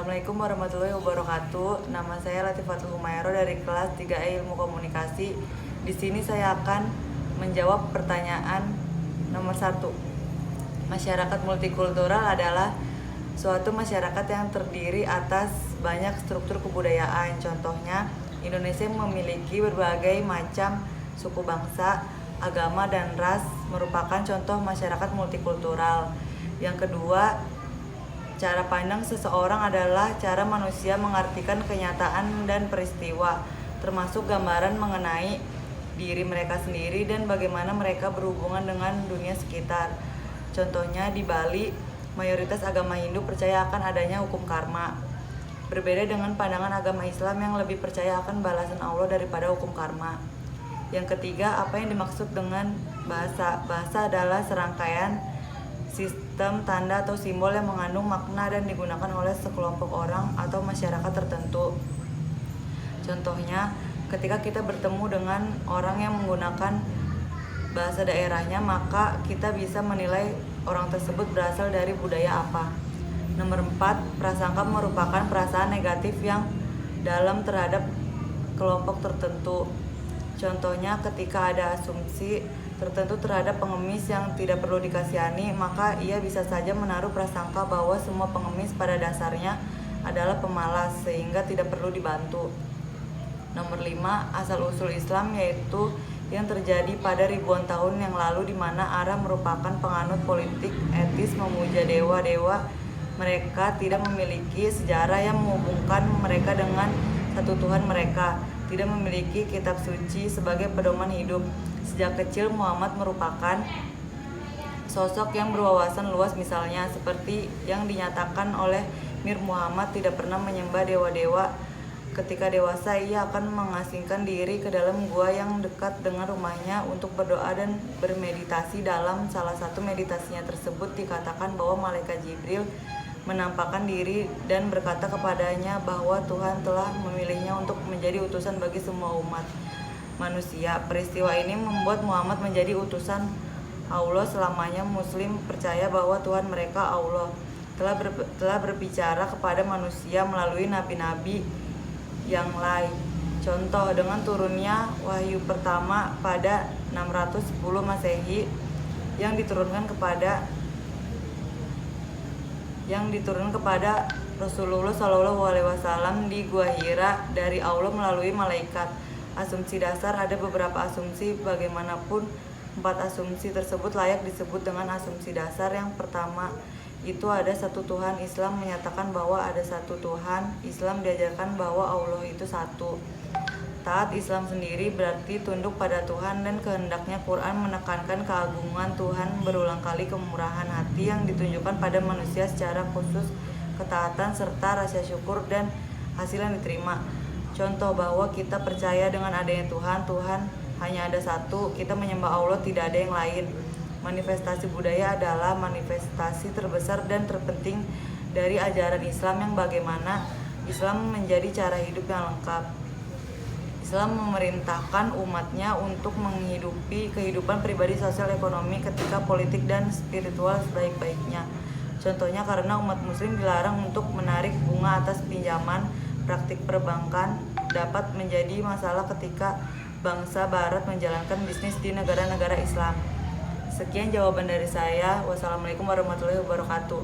Assalamualaikum warahmatullahi wabarakatuh. Nama saya Latifatul Humayro dari kelas 3E Ilmu Komunikasi. Di sini saya akan menjawab pertanyaan nomor 1. Masyarakat multikultural adalah suatu masyarakat yang terdiri atas banyak struktur kebudayaan. Contohnya, Indonesia memiliki berbagai macam suku bangsa, agama, dan ras merupakan contoh masyarakat multikultural. Yang kedua, cara pandang seseorang adalah cara manusia mengartikan kenyataan dan peristiwa, termasuk gambaran mengenai diri mereka sendiri dan bagaimana mereka berhubungan dengan dunia sekitar. Contohnya di Bali, mayoritas agama Hindu percaya akan adanya hukum karma. Berbeda dengan pandangan agama Islam yang lebih percaya akan balasan Allah daripada hukum karma. Yang ketiga, apa yang dimaksud dengan bahasa? Bahasa adalah serangkaian sistem tanda atau simbol yang mengandung makna dan digunakan oleh sekelompok orang atau masyarakat tertentu. Contohnya, ketika kita bertemu dengan orang yang menggunakan bahasa daerahnya, maka kita bisa menilai orang tersebut berasal dari budaya apa. Nomor 4, prasangka merupakan perasaan negatif yang dalam terhadap kelompok tertentu. Contohnya, ketika ada asumsi tertentu terhadap pengemis yang tidak perlu dikasihani, maka ia bisa saja menaruh prasangka bahwa semua pengemis pada dasarnya adalah pemalas sehingga tidak perlu dibantu. Nomor 5, asal-usul Islam yaitu yang terjadi pada ribuan tahun yang lalu di mana Arab merupakan penganut politik etis memuja dewa-dewa. Mereka tidak memiliki sejarah yang menghubungkan mereka dengan satu Tuhan mereka, tidak memiliki kitab suci sebagai pedoman hidup. Sejak kecil Muhammad merupakan sosok yang berwawasan luas, misalnya seperti yang dinyatakan oleh Mir Muhammad tidak pernah menyembah dewa-dewa. Ketika dewasa ia akan mengasingkan diri ke dalam gua yang dekat dengan rumahnya untuk berdoa dan bermeditasi. Dalam salah satu meditasinya tersebut dikatakan bahwa malaikat Jibril menampakkan diri dan berkata kepadanya bahwa Tuhan telah memilihnya untuk menjadi utusan bagi semua umat manusia. Peristiwa ini membuat Muhammad menjadi utusan Allah selamanya. Muslim percaya bahwa Tuhan mereka Allah telah berbicara kepada manusia melalui nabi-nabi yang lain. Contoh, dengan turunnya wahyu pertama pada 610 Masehi yang diturunkan kepada Rasulullah SAW di Gua Hira dari Allah melalui malaikat. Asumsi dasar, ada beberapa asumsi, bagaimanapun 4 asumsi tersebut layak disebut dengan asumsi dasar. Yang pertama itu ada satu Tuhan. Islam menyatakan bahwa ada satu Tuhan. Islam diajarkan bahwa Allah itu satu. Taat Islam sendiri berarti tunduk pada Tuhan dan kehendaknya. Quran menekankan keagungan Tuhan, berulang kali kemurahan hati yang ditunjukkan pada manusia secara khusus, ketaatan serta rasa syukur dan hasil yang diterima. Contoh bahwa kita percaya dengan adanya Tuhan hanya ada satu, kita menyembah Allah, tidak ada yang lain. Manifestasi budaya adalah manifestasi terbesar dan terpenting dari ajaran Islam yang bagaimana Islam menjadi cara hidup yang lengkap. Islam memerintahkan umatnya untuk menghidupi kehidupan pribadi, sosial, ekonomi, ketika politik, dan spiritual sebaik-baiknya. Contohnya karena umat muslim dilarang untuk menarik bunga atas pinjaman. Praktik perbankan dapat menjadi masalah ketika bangsa barat menjalankan bisnis di negara-negara Islam. Sekian jawaban dari saya. Wassalamualaikum warahmatullahi wabarakatuh.